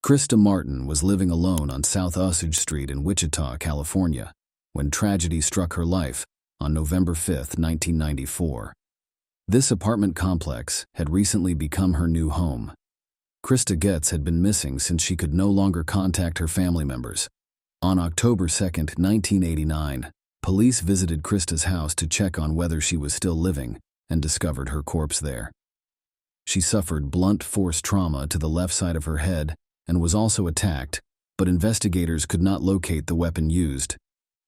Krista Martin was living alone on South Osage Street in Wichita, California, when tragedy struck her life on November 5, 1994. This apartment complex had recently become her new home. Krista Getz had been missing since she could no longer contact her family members. On October 2, 1989, police visited Krista's house to check on whether she was still living and discovered her corpse there. She suffered blunt force trauma to the left side of her head and was also attacked, but investigators could not locate the weapon used.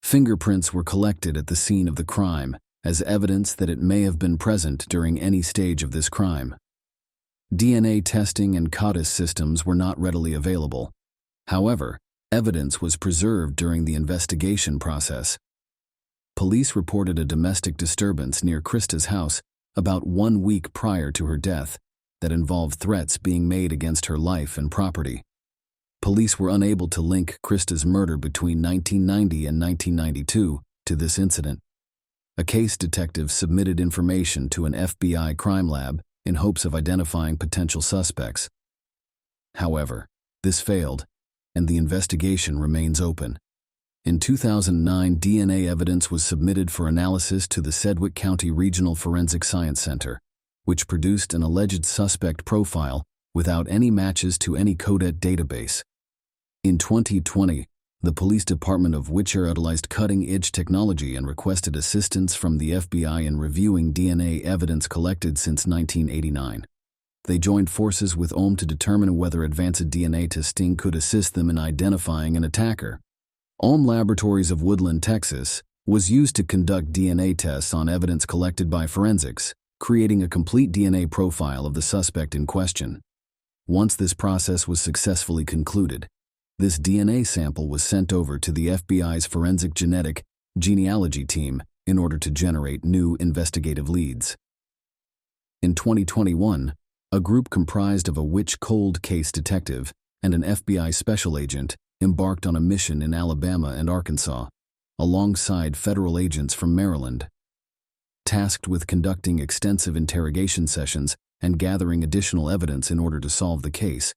Fingerprints were collected at the scene of the crime as evidence that it may have been present during any stage of this crime. DNA testing and CODIS systems were not readily available. However, evidence was preserved during the investigation process. Police reported a domestic disturbance near Krista's house about 1 week prior to her death that involved threats being made against her life and property. Police were unable to link Krista's murder between 1990 and 1992 to this incident. A case detective submitted information to an FBI crime lab in hopes of identifying potential suspects. However, this failed, and the investigation remains open. In 2009, DNA evidence was submitted for analysis to the Sedgwick County Regional Forensic Science Center, which produced an alleged suspect profile without any matches to any CODET database. In 2020, the police department of Wichita utilized cutting-edge technology and requested assistance from the FBI in reviewing DNA evidence collected since 1989. They joined forces with OM to determine whether advanced DNA testing could assist them in identifying an attacker. OM Laboratories of Woodland, Texas, was used to conduct DNA tests on evidence collected by forensics, creating a complete DNA profile of the suspect in question. Once this process was successfully concluded, this DNA sample was sent over to the FBI's forensic genealogy team in order to generate new investigative leads. In 2021, a group comprised of a witch cold case detective and an FBI special agent embarked on a mission in Alabama and Arkansas, alongside federal agents from Maryland. Tasked with conducting extensive interrogation sessions and gathering additional evidence in order to solve the case,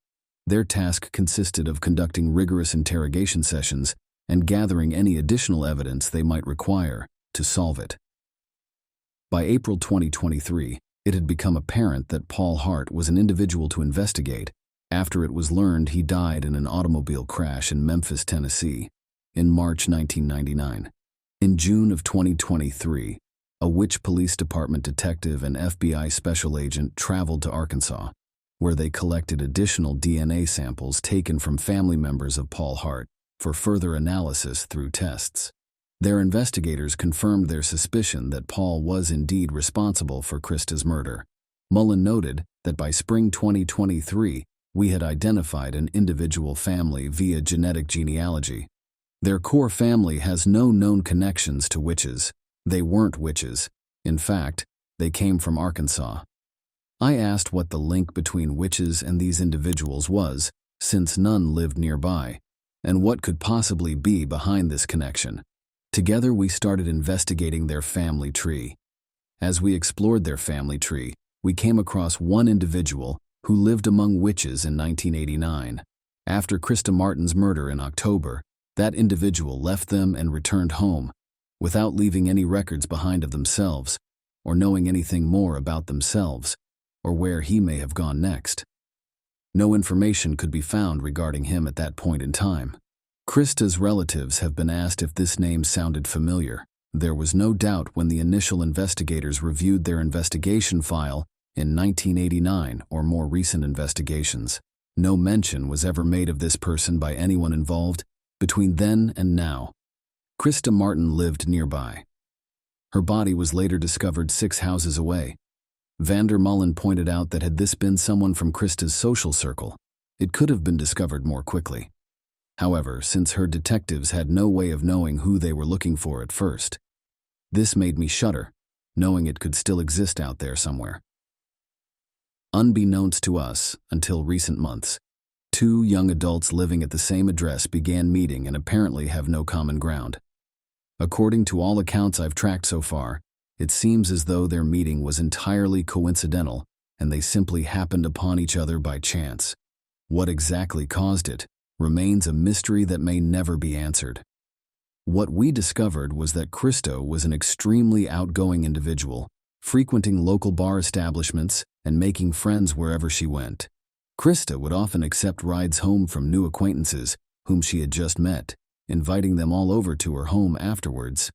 their task consisted of conducting rigorous interrogation sessions and gathering any additional evidence they might require to solve it. By April 2023, it had become apparent that Paul Hart was an individual to investigate after it was learned he died in an automobile crash in Memphis, Tennessee, in March 1999. In June of 2023, a Witch Police Department detective and FBI special agent traveled to Arkansas, where they collected additional DNA samples taken from family members of Paul Hart for further analysis through tests. Their investigators confirmed their suspicion that Paul was indeed responsible for Krista's murder. Mullen noted that by spring 2023, we had identified an individual family via genetic genealogy. Their core family has no known connections to witches. They weren't witches. In fact, they came from Arkansas. I asked what the link between witches and these individuals was, since none lived nearby, and what could possibly be behind this connection. Together we started investigating their family tree. As we explored their family tree, we came across one individual who lived among witches in 1989. After Krista Martin's murder in October, that individual left them and returned home, without leaving any records behind of themselves, or knowing anything more about themselves, or where he may have gone next. No information could be found regarding him at that point in time. Krista's relatives have been asked if this name sounded familiar. There was no doubt when the initial investigators reviewed their investigation file in 1989 or more recent investigations. No mention was ever made of this person by anyone involved between then and now. Krista Martin lived nearby. Her body was later discovered 6 houses away. Vander Mullen pointed out that had this been someone from Krista's social circle, it could have been discovered more quickly. However, since her detectives had no way of knowing who they were looking for at first, this made me shudder, knowing it could still exist out there somewhere. Unbeknownst to us, until recent months, 2 young adults living at the same address began meeting and apparently have no common ground. According to all accounts I've tracked so far, it seems as though their meeting was entirely coincidental and they simply happened upon each other by chance. What exactly caused it remains a mystery that may never be answered. What we discovered was that Christo was an extremely outgoing individual, frequenting local bar establishments and making friends wherever she went. Christo would often accept rides home from new acquaintances whom she had just met, inviting them all over to her home afterwards.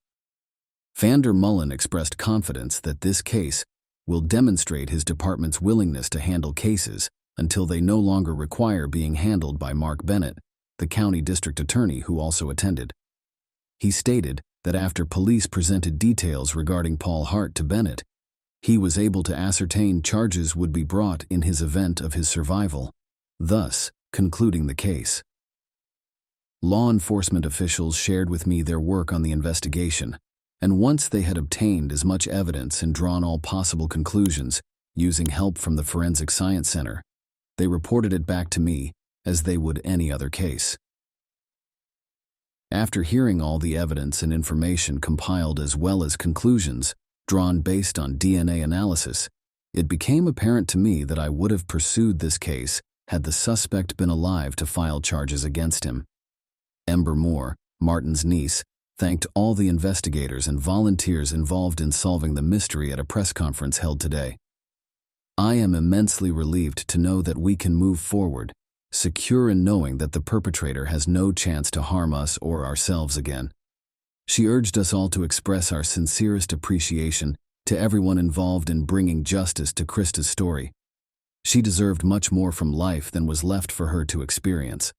Vander Mullen expressed confidence that this case will demonstrate his department's willingness to handle cases until they no longer require being handled by Mark Bennett, the county district attorney who also attended. He stated that after police presented details regarding Paul Hart to Bennett, he was able to ascertain charges would be brought in his event of his survival, thus concluding the case. Law enforcement officials shared with me their work on the investigation, and once they had obtained as much evidence and drawn all possible conclusions using help from the Forensic Science Center, they reported it back to me as they would any other case. After hearing all the evidence and information compiled as well as conclusions drawn based on DNA analysis, it became apparent to me that I would have pursued this case had the suspect been alive to file charges against him. Ember Moore, Martin's niece, thanked all the investigators and volunteers involved in solving the mystery at a press conference held today. I am immensely relieved to know that we can move forward, secure in knowing that the perpetrator has no chance to harm us or ourselves again. She urged us all to express our sincerest appreciation to everyone involved in bringing justice to Krista's story. She deserved much more from life than was left for her to experience.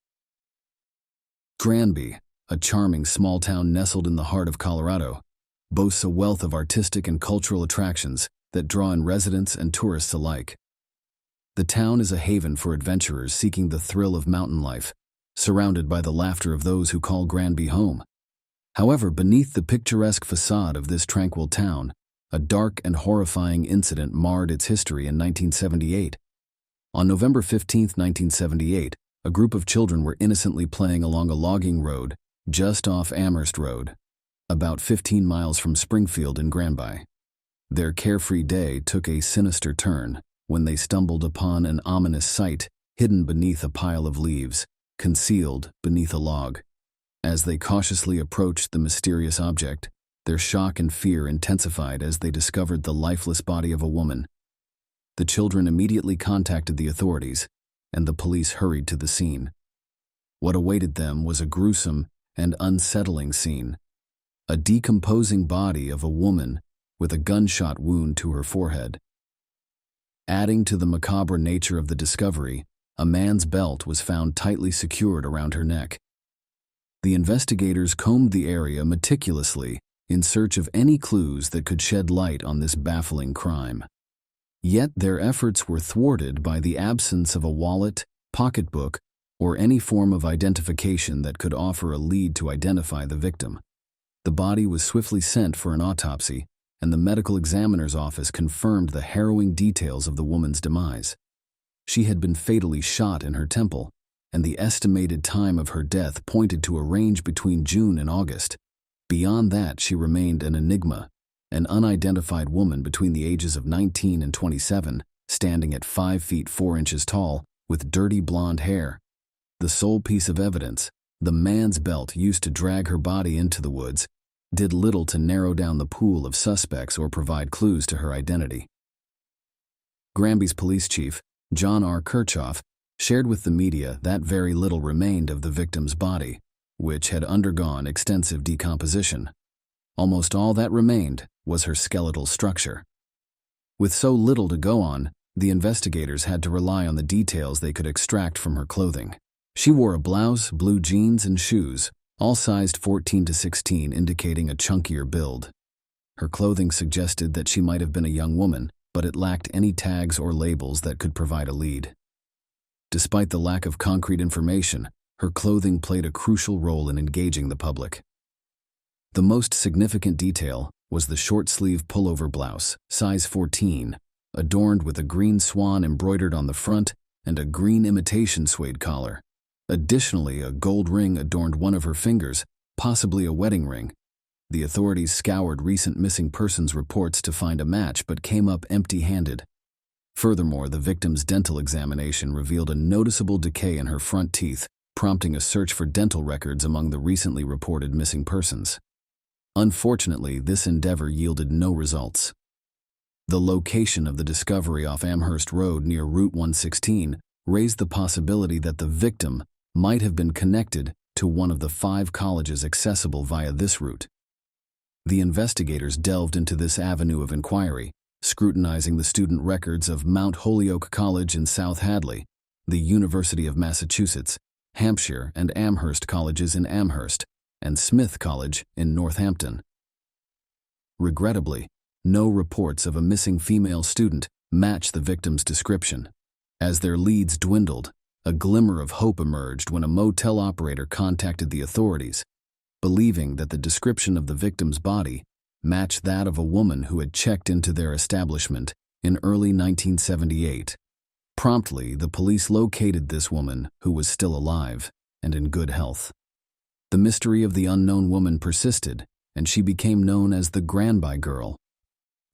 Granby, a charming small town nestled in the heart of Colorado, boasts a wealth of artistic and cultural attractions that draw in residents and tourists alike. The town is a haven for adventurers seeking the thrill of mountain life, surrounded by the laughter of those who call Granby home. However, beneath the picturesque facade of this tranquil town, a dark and horrifying incident marred its history in 1978. On November 15, 1978, a group of children were innocently playing along a logging road just off Amherst Road, about 15 miles from Springfield in Granby. Their carefree day took a sinister turn when they stumbled upon an ominous sight hidden beneath a pile of leaves, concealed beneath a log. As they cautiously approached the mysterious object, their shock and fear intensified as they discovered the lifeless body of a woman. The children immediately contacted the authorities, and the police hurried to the scene. What awaited them was a gruesome and unsettling scene. A decomposing body of a woman with a gunshot wound to her forehead. Adding to the macabre nature of the discovery, a man's belt was found tightly secured around her neck. The investigators combed the area meticulously in search of any clues that could shed light on this baffling crime. Yet their efforts were thwarted by the absence of a wallet, pocketbook, or any form of identification that could offer a lead to identify the victim. The body was swiftly sent for an autopsy, and the medical examiner's office confirmed the harrowing details of the woman's demise. She had been fatally shot in her temple, and the estimated time of her death pointed to a range between June and August. Beyond that, she remained an enigma, an unidentified woman between the ages of 19 and 27, standing at 5 feet 4 inches tall, with dirty blonde hair. The sole piece of evidence, the man's belt used to drag her body into the woods, did little to narrow down the pool of suspects or provide clues to her identity. Granby's police chief, John R. Kirchhoff, shared with the media that very little remained of the victim's body, which had undergone extensive decomposition. Almost all that remained was her skeletal structure. With so little to go on, the investigators had to rely on the details they could extract from her clothing. She wore a blouse, blue jeans, and shoes, all sized 14 to 16, indicating a chunkier build. Her clothing suggested that she might have been a young woman, but it lacked any tags or labels that could provide a lead. Despite the lack of concrete information, her clothing played a crucial role in engaging the public. The most significant detail was the short-sleeve pullover blouse, size 14, adorned with a green swan embroidered on the front and a green imitation suede collar. Additionally, a gold ring adorned one of her fingers, possibly a wedding ring. The authorities scoured recent missing persons reports to find a match but came up empty-handed. Furthermore, the victim's dental examination revealed a noticeable decay in her front teeth, prompting a search for dental records among the recently reported missing persons. Unfortunately, this endeavor yielded no results. The location of the discovery off Amherst Road near Route 116 raised the possibility that the victim might have been connected to one of the 5 colleges accessible via this route. The investigators delved into this avenue of inquiry, scrutinizing the student records of Mount Holyoke College in South Hadley, the University of Massachusetts, Hampshire and Amherst colleges in Amherst, and Smith College in Northampton. Regrettably, no reports of a missing female student match the victim's description. As their leads dwindled, a glimmer of hope emerged when a motel operator contacted the authorities, believing that the description of the victim's body matched that of a woman who had checked into their establishment in early 1978. Promptly, the police located this woman, who was still alive and in good health. The mystery of the unknown woman persisted, and she became known as the Granby Girl.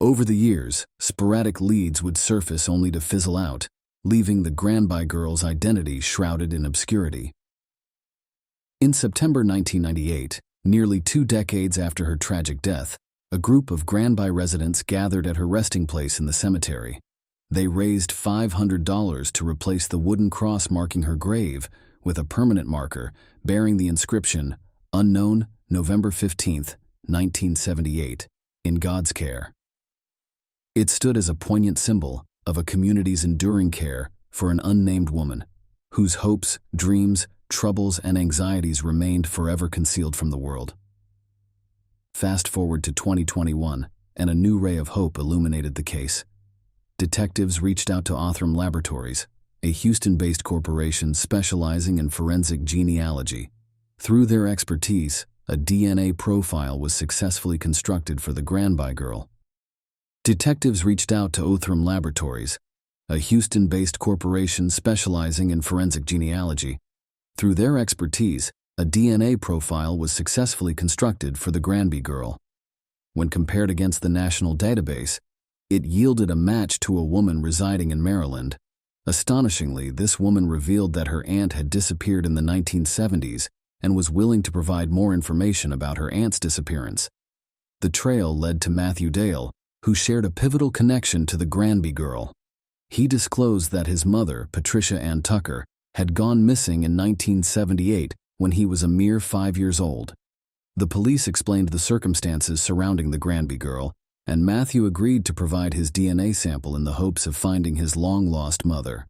Over the years, sporadic leads would surface only to fizzle out, leaving the Granby Girl's identity shrouded in obscurity. In September 1998, nearly 2 decades after her tragic death, a group of Granby residents gathered at her resting place in the cemetery. They raised $500 to replace the wooden cross marking her grave with a permanent marker bearing the inscription, "Unknown, November 15, 1978, in God's care." It stood as a poignant symbol of a community's enduring care for an unnamed woman, whose hopes, dreams, troubles, and anxieties remained forever concealed from the world. Fast forward to 2021, and a new ray of hope illuminated the case. Detectives reached out to Othram Laboratories, a Houston-based corporation specializing in forensic genealogy. Through their expertise, a DNA profile was successfully constructed for the Granby Girl. Detectives reached out to Othram Laboratories, a Houston-based corporation specializing in forensic genealogy. Through their expertise, a DNA profile was successfully constructed for the Granby Girl. When compared against the national database, it yielded a match to a woman residing in Maryland. Astonishingly, this woman revealed that her aunt had disappeared in the 1970s and was willing to provide more information about her aunt's disappearance. The trail led to Matthew Dale, who shared a pivotal connection to the Granby Girl. He disclosed that his mother, Patricia Ann Tucker, had gone missing in 1978 when he was a mere 5 years old. The police explained the circumstances surrounding the Granby Girl, and Matthew agreed to provide his DNA sample in the hopes of finding his long-lost mother.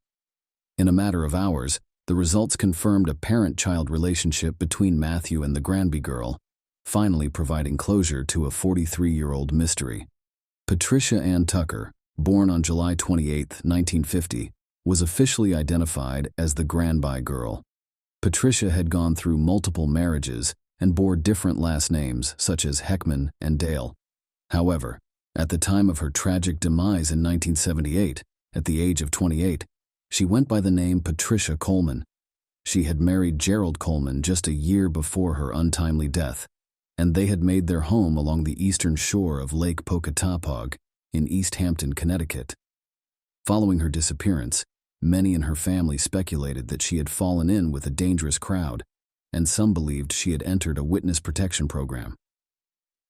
In a matter of hours, the results confirmed a parent-child relationship between Matthew and the Granby Girl, finally providing closure to a 43-year-old mystery. Patricia Ann Tucker, born on July 28, 1950, was officially identified as the Granby Girl. Patricia had gone through multiple marriages and bore different last names such as Heckman and Dale. However, at the time of her tragic demise in 1978, at the age of 28, she went by the name Patricia Coleman. She had married Gerald Coleman just a year before her untimely death, and they had made their home along the eastern shore of Lake Pocatapog in East Hampton, Connecticut. Following her disappearance, many in her family speculated that she had fallen in with a dangerous crowd, and some believed she had entered a witness protection program.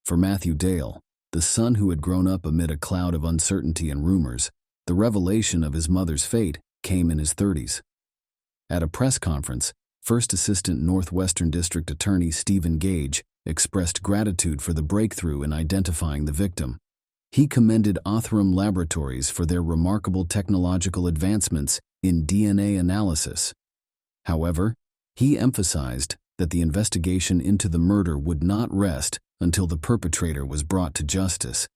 For Matthew Dale, the son who had grown up amid a cloud of uncertainty and rumors, the revelation of his mother's fate came in his 30s. At a press conference, First Assistant Northwestern District Attorney Stephen Gage expressed gratitude for the breakthrough in identifying the victim. He commended Othram Laboratories for their remarkable technological advancements in DNA analysis. However, he emphasized that the investigation into the murder would not rest until the perpetrator was brought to justice.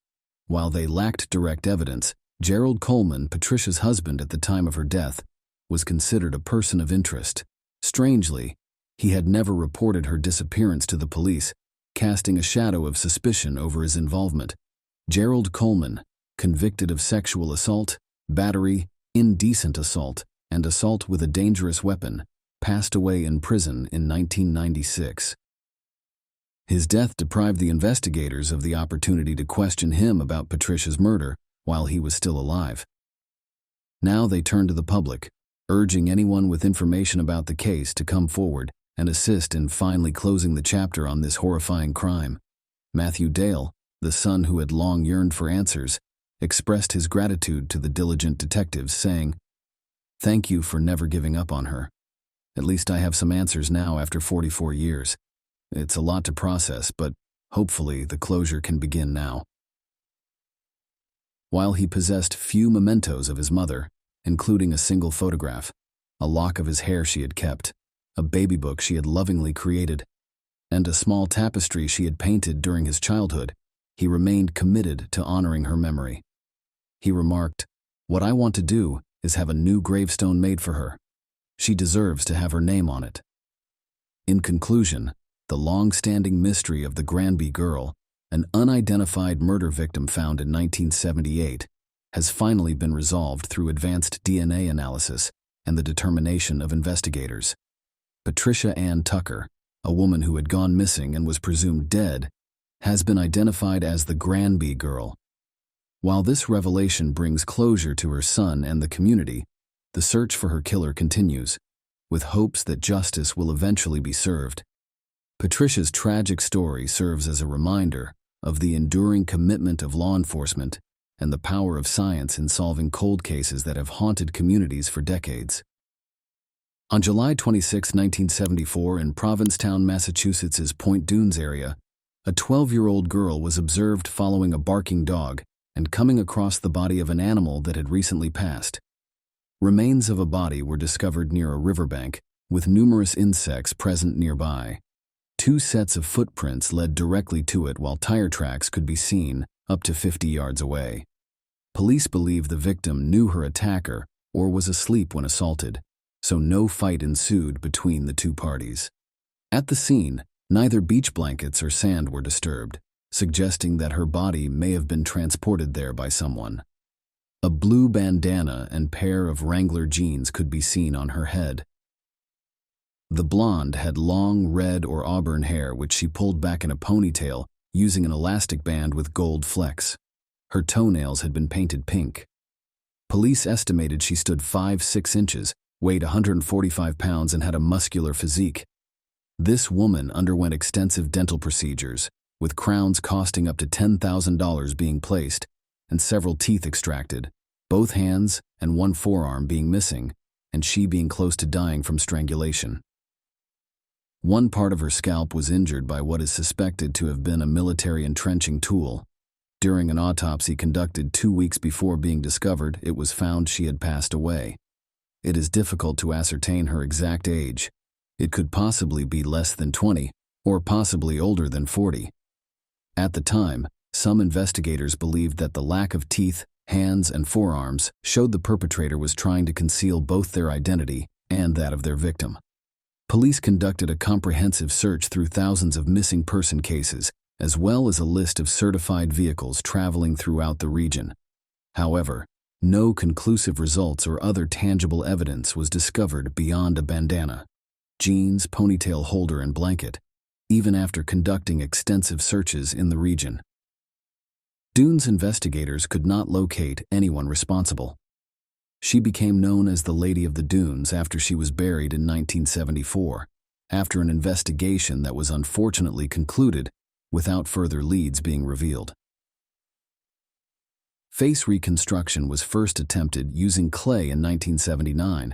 While they lacked direct evidence, Gerald Coleman, Patricia's husband at the time of her death, was considered a person of interest. Strangely, he had never reported her disappearance to the police, casting a shadow of suspicion over his involvement. Gerald Coleman, convicted of sexual assault, battery, indecent assault, and assault with a dangerous weapon, passed away in prison in 1996. His death deprived the investigators of the opportunity to question him about Patricia's murder while he was still alive. Now they turn to the public, urging anyone with information about the case to come forward and assist in finally closing the chapter on this horrifying crime. Matthew Dale, the son who had long yearned for answers, expressed his gratitude to the diligent detectives, saying, "Thank you for never giving up on her. At least I have some answers now after 44 years. It's a lot to process, but hopefully the closure can begin now." While he possessed few mementos of his mother, including a single photograph, a lock of his hair she had kept, a baby book she had lovingly created, and a small tapestry she had painted during his childhood, he remained committed to honoring her memory. He remarked, "What I want to do is have a new gravestone made for her. She deserves to have her name on it." In conclusion, the long-standing mystery of the Granby girl, an unidentified murder victim found in 1978, has finally been resolved through advanced DNA analysis and the determination of investigators. Patricia Ann Tucker, a woman who had gone missing and was presumed dead, has been identified as the Granby girl. While this revelation brings closure to her son and the community, the search for her killer continues, with hopes that justice will eventually be served. Patricia's tragic story serves as a reminder of the enduring commitment of law enforcement and the power of science in solving cold cases that have haunted communities for decades. On July 26, 1974, in Provincetown, Massachusetts's Point Dunes area, a 12-year-old girl was observed following a barking dog and coming across the body of an animal that had recently passed. Remains of a body were discovered near a riverbank, with numerous insects present nearby. 2 sets of footprints led directly to it, while tire tracks could be seen up to 50 yards away. Police believe the victim knew her attacker or was asleep when assaulted, so no fight ensued between the two parties. At the scene, neither beach blankets or sand were disturbed, suggesting that her body may have been transported there by someone. A blue bandana and pair of Wrangler jeans could be seen on her head. The blonde had long red or auburn hair which she pulled back in a ponytail using an elastic band with gold flecks. Her toenails had been painted pink. Police estimated she stood 5'6" inches, weighed 145 pounds, and had a muscular physique. This woman underwent extensive dental procedures, with crowns costing up to $10,000 being placed and several teeth extracted, both hands and one forearm being missing, and she being close to dying from strangulation. One part of her scalp was injured by what is suspected to have been a military entrenching tool. During an autopsy conducted 2 weeks before being discovered, it was found she had passed away. It is difficult to ascertain her exact age. It could possibly be less than 20, or possibly older than 40. At the time, some investigators believed that the lack of teeth, hands, and forearms showed the perpetrator was trying to conceal both their identity and that of their victim. Police conducted a comprehensive search through thousands of missing person cases, as well as a list of certified vehicles traveling throughout the region. However, no conclusive results or other tangible evidence was discovered beyond a bandana, jeans, ponytail holder, and blanket, even after conducting extensive searches in the region. Dunes investigators could not locate anyone responsible. She became known as the Lady of the Dunes after she was buried in 1974, after an investigation that was unfortunately concluded without further leads being revealed. Face reconstruction was first attempted using clay in 1979.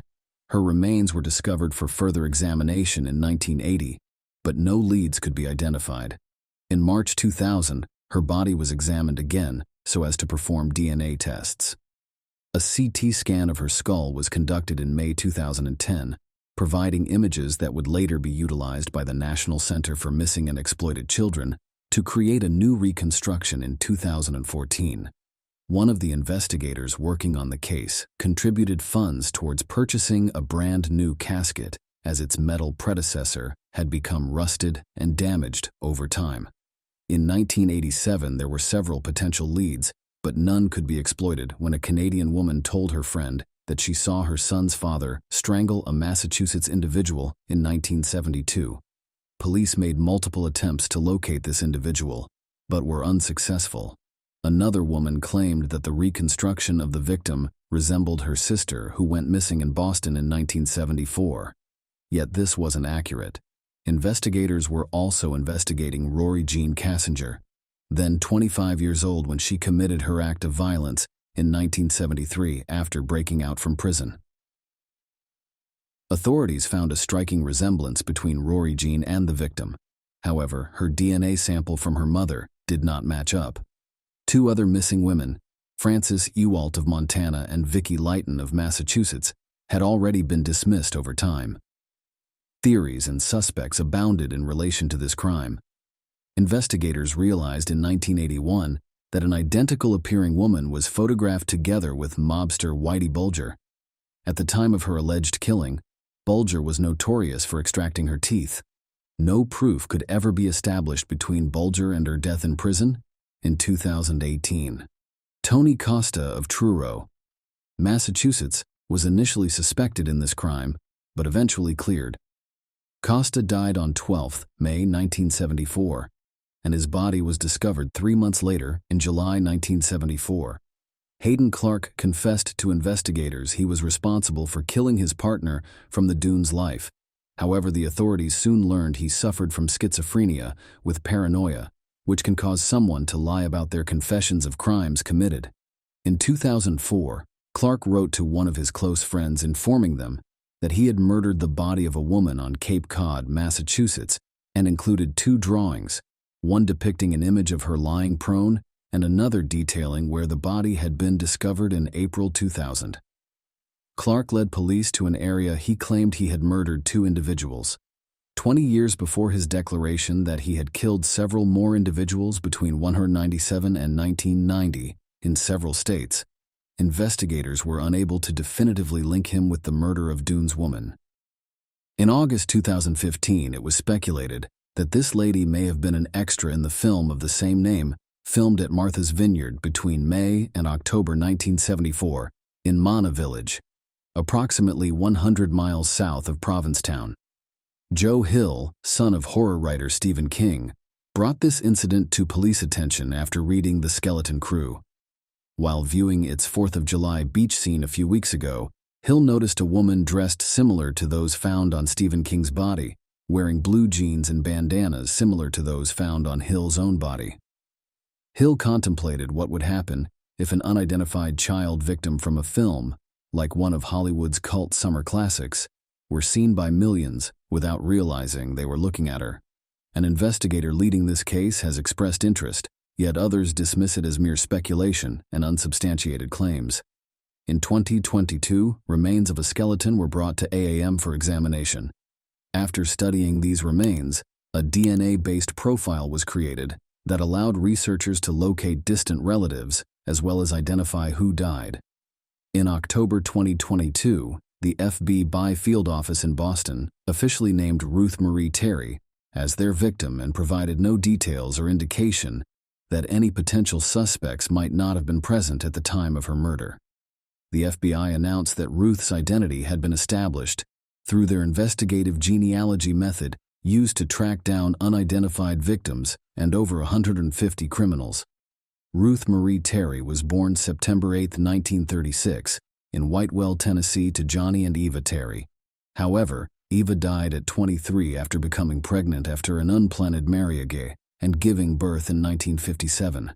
Her remains were discovered for further examination in 1980, but no leads could be identified. In March 2000, her body was examined again so as to perform DNA tests. A CT scan of her skull was conducted in May 2010, providing images that would later be utilized by the National Center for Missing and Exploited Children to create a new reconstruction in 2014. One of the investigators working on the case contributed funds towards purchasing a brand new casket, as its metal predecessor had become rusted and damaged over time. In 1987, there were several potential leads, but none could be exploited when a Canadian woman told her friend that she saw her son's father strangle a Massachusetts individual in 1972. Police made multiple attempts to locate this individual, but were unsuccessful. Another woman claimed that the reconstruction of the victim resembled her sister who went missing in Boston in 1974. Yet this wasn't accurate. Investigators were also investigating Rory Jean Cassinger, then 25 years old when she committed her act of violence in 1973 after breaking out from prison. Authorities found a striking resemblance between Rory Jean and the victim. However, her DNA sample from her mother did not match up. Two other missing women, Frances Ewalt of Montana and Vicki Lighton of Massachusetts, had already been dismissed over time. Theories and suspects abounded in relation to this crime. Investigators realized in 1981 that an identical-appearing woman was photographed together with mobster Whitey Bulger. At the time of her alleged killing, Bulger was notorious for extracting her teeth. No proof could ever be established between Bulger and her death in prison. In 2018, Tony Costa of Truro, Massachusetts, was initially suspected in this crime, but eventually cleared. Costa died on 12 May 1974, and his body was discovered 3 months later in July 1974. Hayden Clark confessed to investigators he was responsible for killing his partner from the Dunes' life. However, the authorities soon learned he suffered from schizophrenia with paranoia, which can cause someone to lie about their confessions of crimes committed. In 2004, Clark wrote to one of his close friends informing them that he had murdered the body of a woman on Cape Cod, Massachusetts, and included 2 drawings, one depicting an image of her lying prone and another detailing where the body had been discovered in April 2000. Clark led police to an area he claimed he had murdered 2 individuals. 20 years before his declaration that he had killed several more individuals between 1997 and 1990 in several states, investigators were unable to definitively link him with the murder of Dunes' woman. In August 2015, it was speculated that this lady may have been an extra in the film of the same name, filmed at Martha's Vineyard between May and October 1974 in Mana Village, approximately 100 miles south of Provincetown. Joe Hill, son of horror writer Stephen King, brought this incident to police attention after reading The Skeleton Crew. While viewing its 4th of July beach scene a few weeks ago, Hill noticed a woman dressed similar to those found on Stephen King's body, wearing blue jeans and bandanas similar to those found on Hill's own body. Hill contemplated what would happen if an unidentified child victim from a film, like one of Hollywood's cult summer classics, were seen by millions without realizing they were looking at her. An investigator leading this case has expressed interest, yet others dismiss it as mere speculation and unsubstantiated claims. In 2022, remains of a skeleton were brought to AAM for examination. After studying these remains, a DNA-based profile was created that allowed researchers to locate distant relatives as well as identify who died. In October 2022, the FBI field office in Boston officially named Ruth Marie Terry as their victim and provided no details or indication that any potential suspects might not have been present at the time of her murder. The FBI announced that Ruth's identity had been established through their investigative genealogy method used to track down unidentified victims and over 150 criminals. Ruth Marie Terry was born September 8, 1936, in Whitewell, Tennessee to Johnny and Eva Terry. However, Eva died at 23 after becoming pregnant after an unplanned marriage and giving birth in 1957.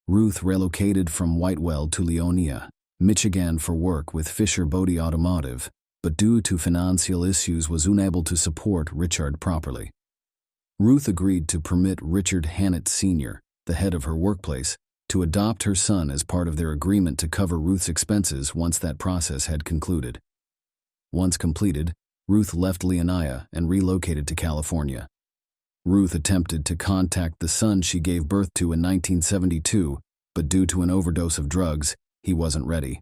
Ruth relocated from Whitewell to Leonia, Michigan for work with Fisher Bodie Automotive, but due to financial issues was unable to support Richard properly. Ruth agreed to permit Richard Hannett Sr., the head of her workplace, to adopt her son as part of their agreement to cover Ruth's expenses once that process had concluded. Once completed, Ruth left Leonia and relocated to California. Ruth attempted to contact the son she gave birth to in 1972, but due to an overdose of drugs, he wasn't ready.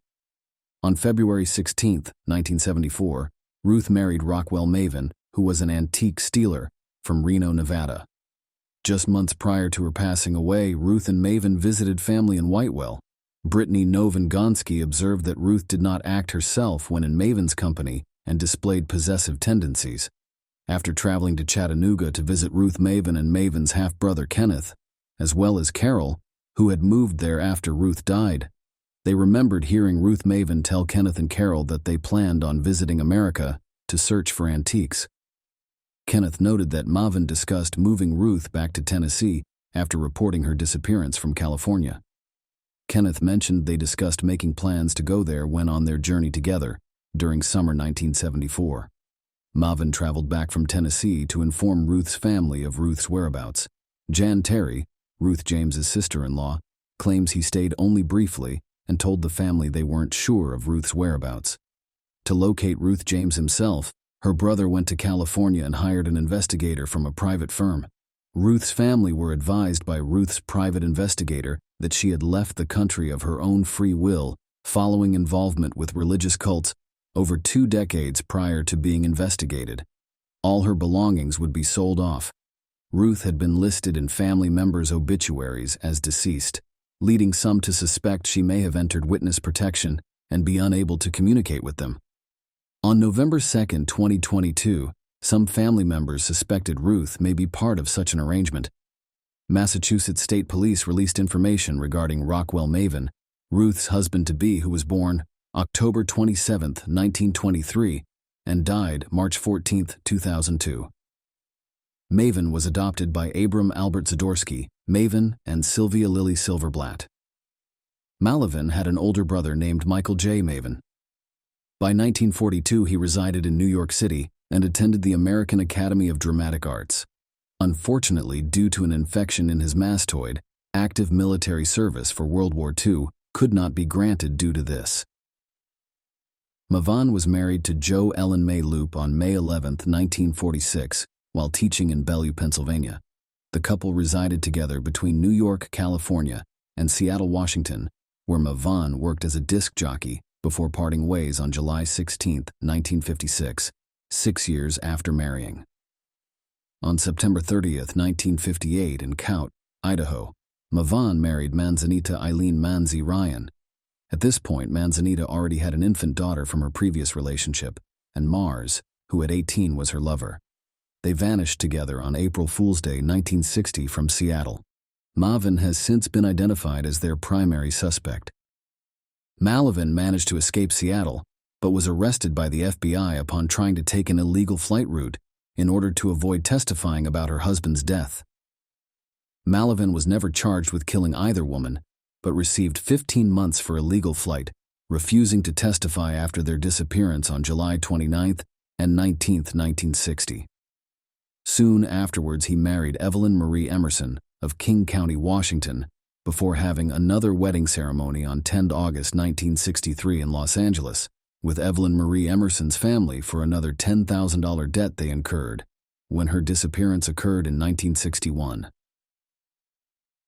On February 16, 1974, Ruth married Rockwell Maven, who was an antique stealer from Reno, Nevada. Just months prior to her passing away, Ruth and Maven visited family in Whitewell. Brittany Novin-Gonski observed that Ruth did not act herself when in Maven's company and displayed possessive tendencies. After traveling to Chattanooga to visit Ruth Maven and Maven's half-brother Kenneth, as well as Carol, who had moved there after Ruth died, They remembered hearing Ruth Maven tell Kenneth and Carol that they planned on visiting America to search for antiques. Kenneth noted that Maven discussed moving Ruth back to Tennessee after reporting her disappearance from California. Kenneth mentioned they discussed making plans to go there when on their journey together during summer 1974. Maven traveled back from Tennessee to inform Ruth's family of Ruth's whereabouts. Jan Terry, Ruth James's sister-in-law, claims he stayed only briefly and told the family they weren't sure of Ruth's whereabouts. To locate Ruth James himself, her brother went to California and hired an investigator from a private firm. Ruth's family were advised by Ruth's private investigator that she had left the country of her own free will following involvement with religious cults over 2 decades prior to being investigated. All her belongings would be sold off. Ruth had been listed in family members' obituaries as deceased, leading some to suspect she may have entered witness protection and be unable to communicate with them. On November 2, 2022, some family members suspected Ruth may be part of such an arrangement. Massachusetts State Police released information regarding Rockwell Maven, Ruth's husband-to-be, who was born October 27, 1923, and died March 14, 2002. Maven was adopted by Abram Albert Zadorsky, Maven, and Sylvia Lily Silverblatt. Malavin had an older brother named Michael J. Maven. By 1942, he resided in New York City and attended the American Academy of Dramatic Arts. Unfortunately, due to an infection in his mastoid, active military service for World War II could not be granted due to this. Mavan was married to Jo Ellen May Loop on May 11, 1946, while teaching in Bellevue, Pennsylvania. The couple resided together between New York, California, and Seattle, Washington, where Mavan worked as a disc jockey before parting ways on July 16, 1956, 6 years after marrying. On September 30, 1958, in Cout, Idaho, Mavan married Manzanita Eileen Manzi Ryan. At this point, Manzanita already had an infant daughter from her previous relationship, and Mars, who at 18 was her lover. They vanished together on April Fool's Day 1960 from Seattle. Mavan has since been identified as their primary suspect. Malavin managed to escape Seattle, but was arrested by the FBI upon trying to take an illegal flight route in order to avoid testifying about her husband's death. Malavin was never charged with killing either woman, but received 15 months for illegal flight, refusing to testify after their disappearance on July 29 and 19, 1960. Soon afterwards, he married Evelyn Marie Emerson of King County, Washington, before having another wedding ceremony on 10 August 1963 in Los Angeles, with Evelyn Marie Emerson's family for another $10,000 debt they incurred when her disappearance occurred in 1961.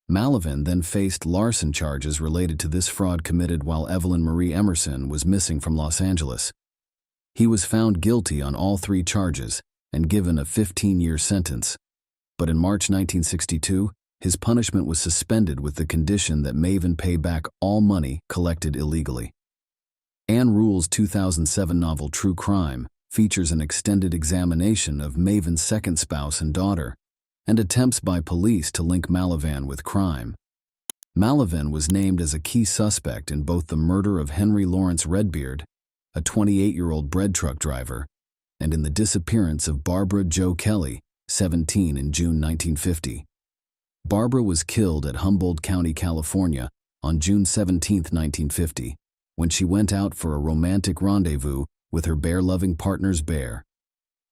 Malavin then faced larceny charges related to this fraud committed while Evelyn Marie Emerson was missing from Los Angeles. He was found guilty on all 3 charges and given a 15-year sentence, but in March 1962, his punishment was suspended with the condition that Maven pay back all money collected illegally. Ann Rule's 2007 novel True Crime features an extended examination of Maven's second spouse and daughter, and attempts by police to link Malavin with crime. Malavin was named as a key suspect in both the murder of Henry Lawrence Redbeard, a 28-year-old bread truck driver, and in the disappearance of Barbara Jo Kelly, 17, in June 1950. Barbara was killed at Humboldt County, California, on June 17, 1950, when she went out for a romantic rendezvous with her bear-loving partner's bear.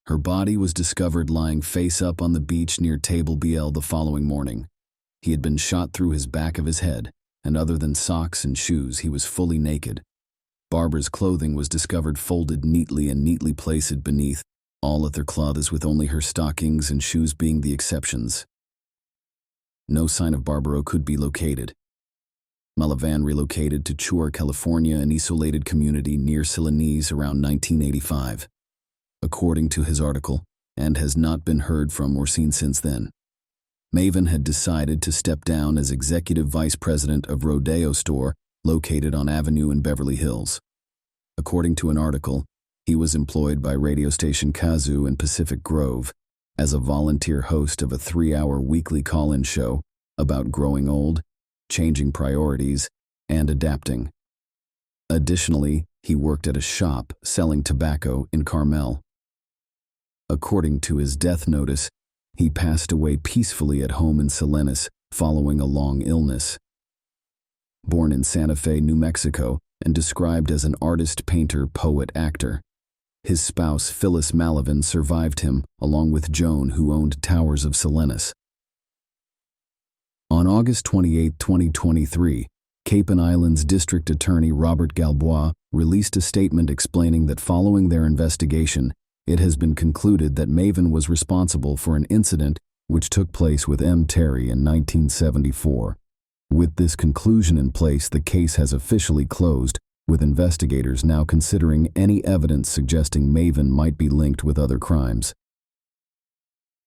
Her body was discovered lying face-up on the beach near Table BL the following morning. He had been shot through his back of his head, and other than socks and shoes, he was fully naked. Barbara's clothing was discovered folded neatly and neatly placed beneath, all other clothes with only her stockings and shoes being the exceptions. No sign of Barbara could be located. Malavin relocated to Chur, California, an isolated community near Celanese around 1985. According to his article, and has not been heard from or seen since then. Maven had decided to step down as executive vice president of Rodeo Store, located on Avenue in Beverly Hills. According to an article, he was employed by radio station Kazoo in Pacific Grove as a volunteer host of a 3-hour weekly call-in show about growing old, changing priorities, and adapting. Additionally, he worked at a shop selling tobacco in Carmel. According to his death notice, he passed away peacefully at home in Salinas following a long illness. Born in Santa Fe, New Mexico, and described as an artist, painter, poet, actor. His spouse, Phyllis Malavin, survived him, along with Joan, who owned Towers of Salinas. On August 28, 2023, Cape and Islands District Attorney Robert Galbois released a statement explaining that following their investigation, it has been concluded that Maven was responsible for an incident which took place with M. Terry in 1974. With this conclusion in place, the case has officially closed, with investigators now considering any evidence suggesting Maven might be linked with other crimes.